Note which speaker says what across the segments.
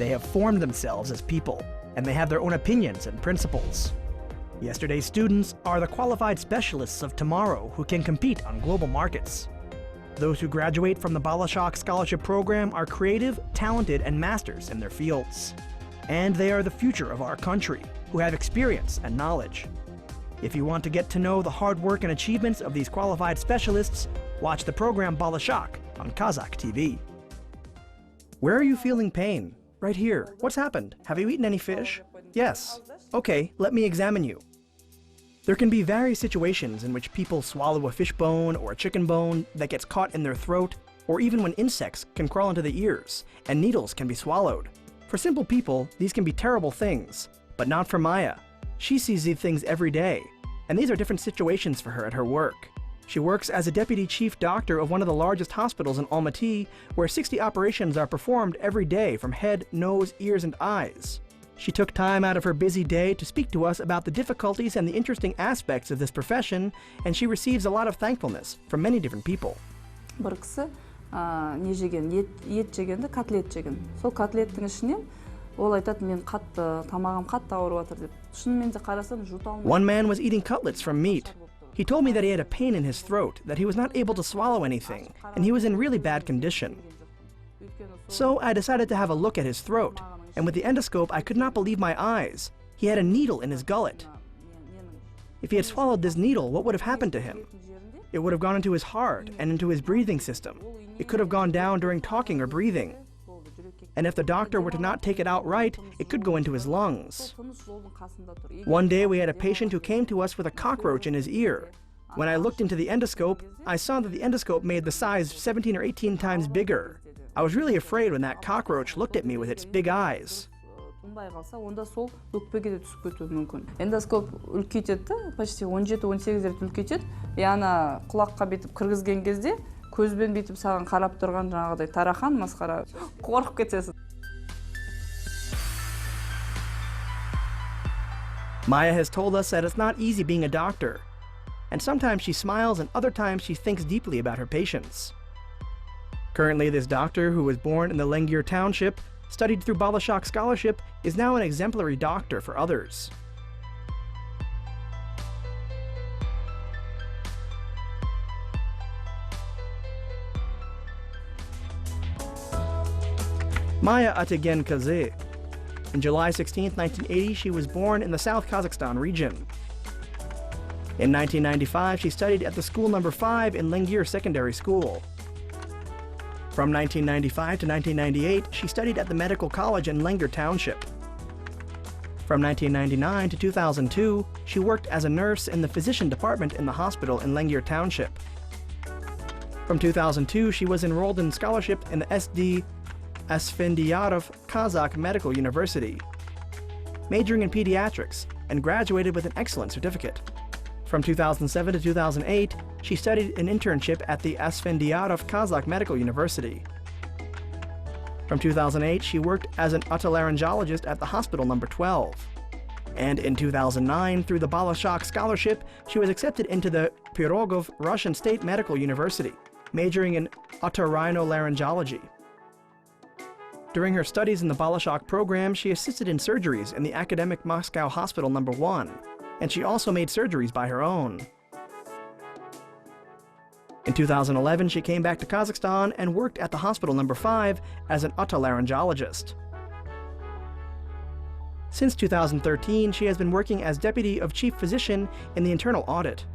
Speaker 1: They have formed themselves as people, and they have their own opinions and principles. Yesterday's students are the qualified specialists of tomorrow who can compete on global markets. Those who graduate from the Bolashak Scholarship Program are creative, talented, and masters in their fields. And they are the future of our country, who have experience and knowledge. If you want to get to know the hard work and achievements of these qualified specialists, watch the program Bolashak on Kazakh TV. Where are you feeling pain? Right here. What's happened? Have you eaten any fish? Yes. Okay, let me examine you. There can be various situations in which people swallow a fish bone or a chicken bone that gets caught in their throat, or even when insects can crawl into the ears, and needles can be swallowed. For simple people, these can be terrible things, but not for Maya. She sees these things every day, and these are different situations for her at her work. She works as a deputy chief doctor of one of the largest hospitals in Almaty, where 60 operations are performed every day from head, nose, ears, and eyes. She took time out of her busy day to speak to us about the difficulties and the interesting aspects of this profession, and she receives a lot of thankfulness from many different people.
Speaker 2: Bir кісі не жеген, ет жегенді, котлет жеген. Сол котлеттің ішінен ол айтады, мен қатты, тамағым қатты ауырып жатыр деп. Шынымен де қарасам жұта алмай.
Speaker 1: One man was eating cutlets from meat. He told me that he had a pain in his throat, that he was not able to swallow anything, and he was in really bad condition. So I decided to have a look at his throat, and with the endoscope I could not believe my eyes. He had a needle in his gullet. If he had swallowed this needle, what would have happened to him? It would have gone into his heart and into his breathing system. It could have gone down during talking or breathing. And if the doctor were to not take it out right, it could go into his lungs. One day we had a patient who came to us with a cockroach in his ear. When I looked into the endoscope, I saw that the endoscope made the size 17 or 18 times bigger. I was really afraid when that cockroach looked at me with its big eyes.
Speaker 2: Эндоскоп үлкейтеді, почти 17-18 рет үлкейтеді. Яна құлаққа бетіп кіргізген кезде, көзбен бетіп саған қарап тұрған жаңағыдай тарахан масқара қорқып кетесің.
Speaker 1: Maya has told us that it's not easy being a doctor, and sometimes she smiles and other times she thinks deeply about her patients. Currently, this doctor, who was born in the Lengir township, studied through Bolashak scholarship, is now an exemplary doctor for others. Maya Atagen Kazakh. On July 16, 1980, she was born in the South Kazakhstan region. In 1995, she studied at the school number 5 in Lengir Secondary School. From 1995 to 1998, she studied at the Medical College in Lengir Township. From 1999 to 2002, she worked as a nurse in the physician department in the hospital in Lengir Township. From 2002, she was enrolled in scholarship in the SD Asfendiyarov Kazakh Medical University, majoring in pediatrics, and graduated with an excellent certificate. From 2007 to 2008, she studied an internship at the Asfendiyarov Kazakh Medical University. From 2008, she worked as an otolaryngologist at the hospital number 12. And in 2009, through the Bolashak scholarship, she was accepted into the Pirogov Russian State Medical University, majoring in otorhinolaryngology. During her studies in the Bolashak program, she assisted in surgeries in the academic Moscow Hospital number 1, and she also made surgeries by her own. In 2011, she came back to Kazakhstan and worked at the hospital number 5 as an otolaryngologist. Since 2013, she has been working as deputy of chief physician in the internal audit.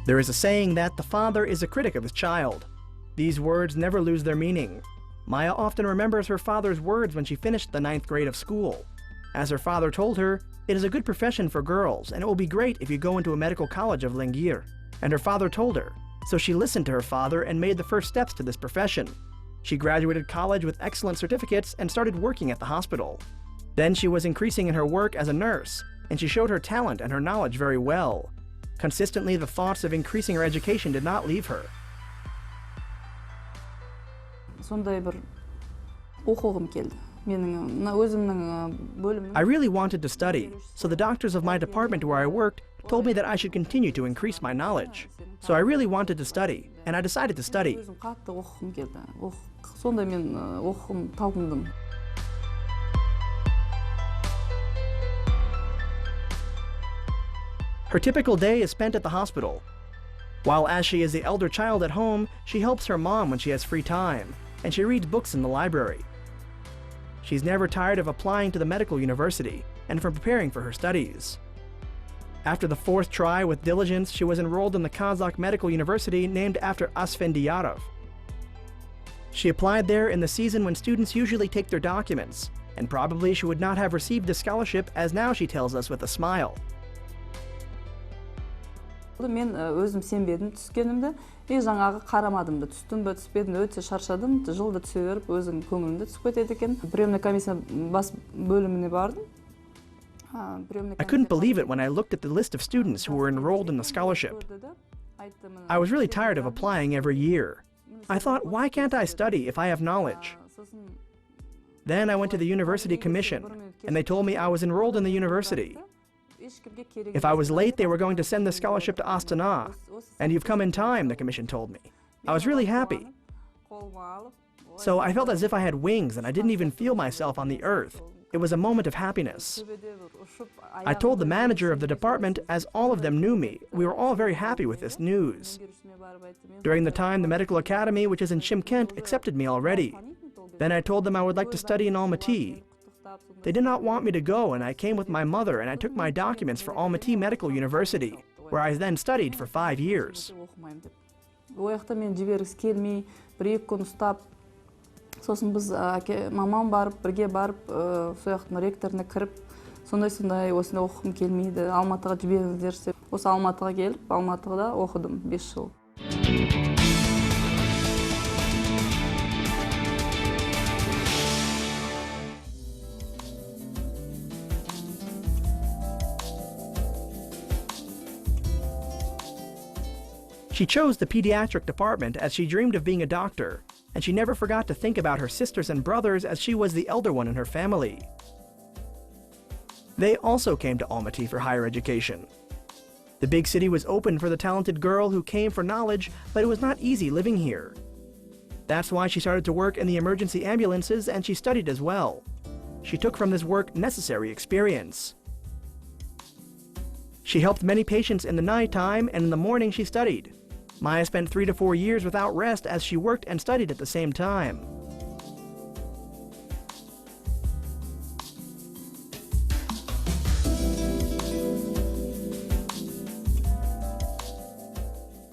Speaker 1: There is a saying that the father is a critic of his child. These words never lose their meaning. Maya often remembers her father's words when she finished the 9th grade of school. As her father told her, it is a good profession for girls, and it will be great if you go into a medical college of Lengir. And her father told her, so she listened to her father and made the first steps to this profession. She graduated college with excellent certificates and started working at the hospital. Then she was increasing in her work as a nurse, and she showed her talent and her knowledge very well. Consistently, the thoughts of increasing her education did not leave her.
Speaker 2: Сондай бір оқығым келді.
Speaker 1: I really wanted to study, so the doctors of my department where I worked told me that I should continue to increase my knowledge. So I really wanted to study, and I decided to study. Her typical day is spent at the hospital. While as she is the elder child at home, she helps her mom when she has free time, and she reads books in the library. She's never tired of applying to the medical university and from preparing for her studies. After the 4th try with diligence, she was enrolled in the Kazakh medical university named after Asfendiyarov. She applied there in the season when students usually take their documents, and probably she would not have received the scholarship, as now she tells us with a smile.
Speaker 2: Мен өзім сенбедім түскенімді, жаңағы қарамадым да, түстім бе түспедім, өте шаршадым, жылда түсе беріп, өзің көңілімде түсіп кетеді екен. Приемный комиссия бас бөліміне бардым.
Speaker 1: I couldn't believe it when I looked at the list of students who were enrolled in the scholarship. I was really tired of applying every year. I thought, why can't I study if I have knowledge? Then I went to the university commission, and they told me I was enrolled in the university. If I was late, they were going to send the scholarship to Astana, and you've come in time, the commission told me. I was really happy. So I felt as if I had wings and I didn't even feel myself on the earth. It was a moment of happiness. I told the manager of the department, as all of them knew me. We were all very happy with this news. During the time, the medical academy, which is in Shymkent, accepted me already. Then I told them I would like to study in Almaty. They did not want me to go, and I came with my mother, and I took my documents for Almaty Medical University, where I then studied for 5 years.
Speaker 2: Сосын біз мамам барып, бірге барып, сояқтың ректорына кіріп, сондай осында оқығым келмейді, Алматыға жіберіңіздер деп. Осы Алматыға келіп, Алматыда оқыдым 5 жыл.
Speaker 1: She chose the pediatric department as she dreamed of being a doctor, and she never forgot to think about her sisters and brothers as she was the elder one in her family. They also came to Almaty for higher education. The big city was open for the talented girl who came for knowledge, but it was not easy living here. That's why she started to work in the emergency ambulances, and she studied as well. She took from this work necessary experience. She helped many patients in the night time, and in the morning she studied. Maya spent 3 to 4 years without rest as she worked and studied at the same time.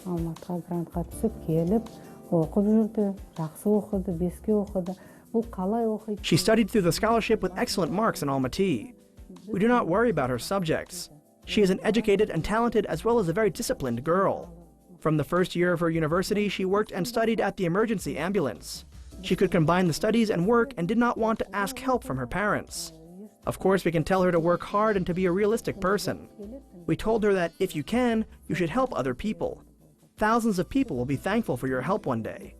Speaker 3: Алматыға грантқа түсіп келіп, оқып жүрді, жақсы оқыды, 5-ке оқыды. Бұл қалай оқиды?
Speaker 1: She studied through the scholarship with excellent marks in Almaty. We do not worry about her subjects. She is an educated and talented as well as a very disciplined girl. From the first year of her university, she worked and studied at the emergency ambulance. She could combine the studies and work and did not want to ask help from her parents. Of course, we can tell her to work hard and to be a realistic person. We told her that if you can, you should help other people. Thousands of people will be thankful for your help one day.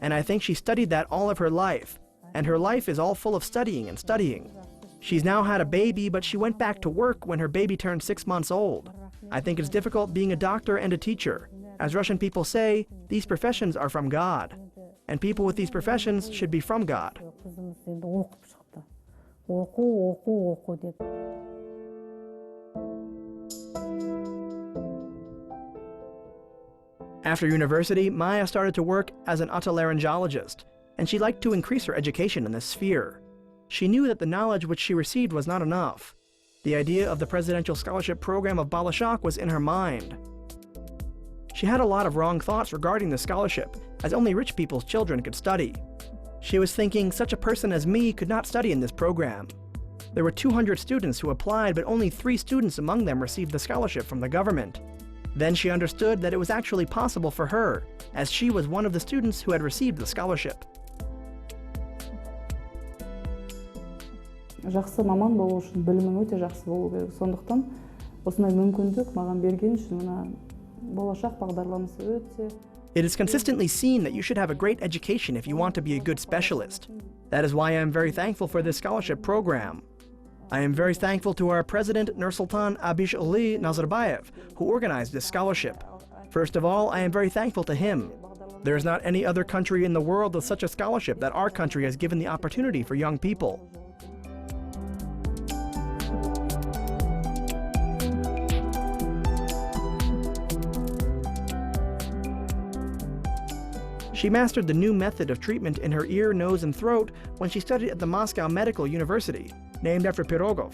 Speaker 1: And I think she studied that all of her life, and her life is all full of studying and studying. She's now had a baby, but she went back to work when her baby turned 6 months old. I think it's difficult being a doctor and a teacher. As Russian people say, these professions are from God, and people with these professions should be from God. After university, Maya started to work as an otolaryngologist, and she liked to increase her education in this sphere. She knew that the knowledge which she received was not enough. The idea of the presidential scholarship program of Bolashak was in her mind. She had a lot of wrong thoughts regarding the scholarship, as only rich people's children could study. She was thinking such a person as me could not study in this program. There were 200 students who applied, but only 3 students among them received the scholarship from the government. Then she understood that it was actually possible for her, as she was one of the students who had received the scholarship.
Speaker 2: Жақсы маман болу үшін білімің өте жақсы болу керек. Сондықтан осындай мүмкіндік маған берген үшін мына болашақ бағдарламасы өте
Speaker 1: It is consistently seen that you should have a great education if you want to be a good specialist. That is why I am very thankful for this scholarship program. I am very thankful to our president, Nursultan Abishali Nazarbayev, who organized this scholarship. First of all, I am very thankful to him. There is not any other country in the world with such a scholarship that our country has given the opportunity for young people. She mastered the new method of treatment in her ear, nose, and throat when she studied at the Moscow Medical University, named after Pirogov,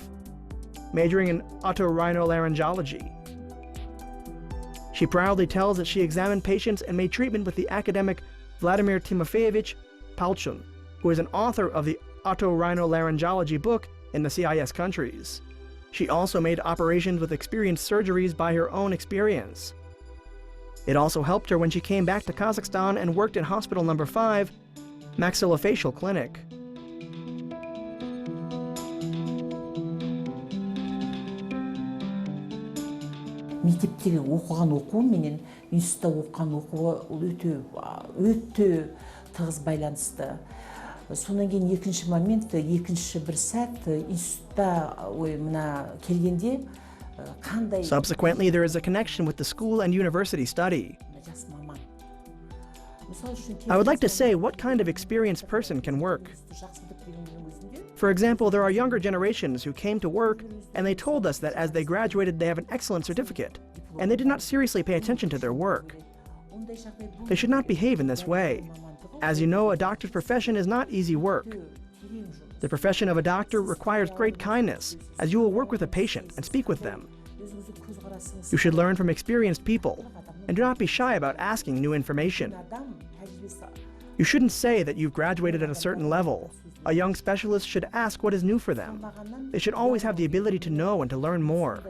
Speaker 1: majoring in otorhinolaryngology. She proudly tells that she examined patients and made treatment with the academic Vladimir Timofeyevich Palchun, who is an author of the otorhinolaryngology book in the CIS countries. She also made operations with experienced surgeries by her own experience. It also helped her when she came back to Kazakhstan and worked in Hospital No. 5, Maxillofacial Clinic.
Speaker 4: Мектептегі оқыған оқуым менен институтта оқыған оқуы өте тығыз байланысты. Сонан кейін екінші момент, екінші бір сәт институтта мына келгенде қандай.
Speaker 1: Subsequently, there is a connection with the school and university study. I would like to say what kind of experienced person can work. For example, there are younger generations who came to work and they told us that as they graduated they have an excellent certificate, and they did not seriously pay attention to their work. They should not behave in this way. As you know, a doctor's profession is not easy work. The profession of a doctor requires great kindness, as you will work with a patient and speak with them. You should learn from experienced people, and do not be shy about asking new information. You shouldn't say that you've graduated at a certain level. A young specialist should ask what is new for them. They should always have the ability to know and to learn more.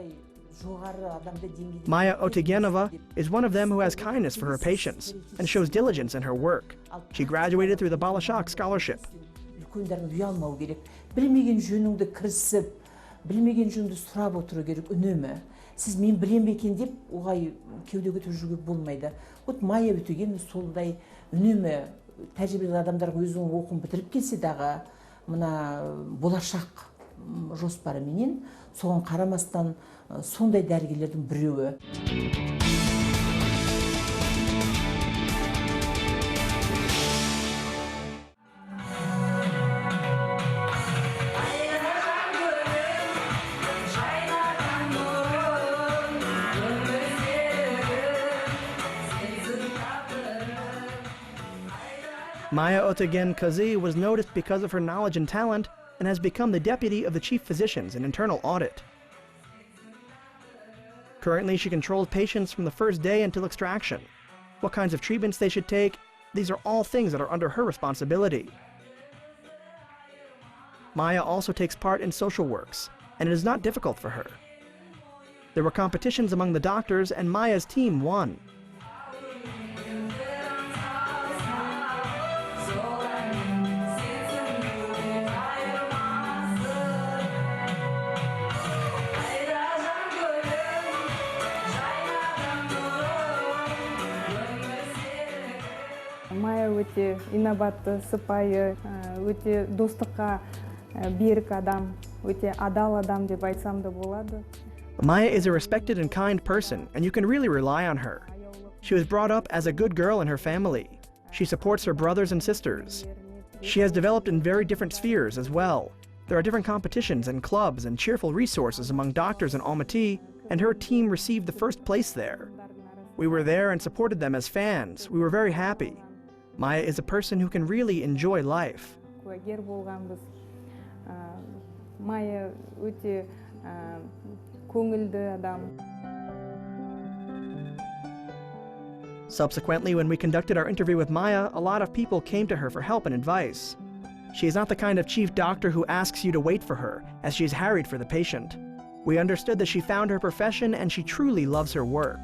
Speaker 1: Maya Otegenova is one of them who has kindness for her patients and shows diligence in her work. She graduated through the Bolashak scholarship.
Speaker 4: Білмеген жөніңді кірісіп, білмеген жөніңді сұрап отыру керек үнемі. Сіз мен білем бе екен деп оғай кеуде көтеріп жүруге болмайды. Вот Майя Өтеген солдай үнемі тәжірибелі адамдарға өзінің оқуын бітіріп келсе дағы мына болашақ жоспары менен соған қарамастан сондай дәрігерлердің біреуі.
Speaker 1: Maya Otegen Kazi was noticed because of her knowledge and talent and has become the deputy of the chief physicians in internal audit. Currently, she controls patients from the first day until extraction. What kinds of treatments they should take, these are all things that are under her responsibility. Maya also takes part in social works, and it is not difficult for her. There were competitions among the doctors, and Maya's team won.
Speaker 5: Maya өте инабатты, сыпайы, өте достыққа берік адам, өте адал адам деп айтсам да болады.
Speaker 1: Maya is a respected and kind person, and you can really rely on her. She was brought up as a good girl in her family. She supports her brothers and sisters. She has developed in very different spheres as well. There are different competitions and clubs and cheerful resources among doctors in Almaty, and her team received the first place there. We were there and supported them as fans. We were very happy. Maya is a person who can really enjoy life.
Speaker 5: Куәгер болғанбыз. Maya өте көңілді адам.
Speaker 1: Subsequently, when we conducted our interview with Maya, a lot of people came to her for help and advice. She is not the kind of chief doctor who asks you to wait for her, as she is harried for the patient. We understood that she found her profession and she truly loves her work.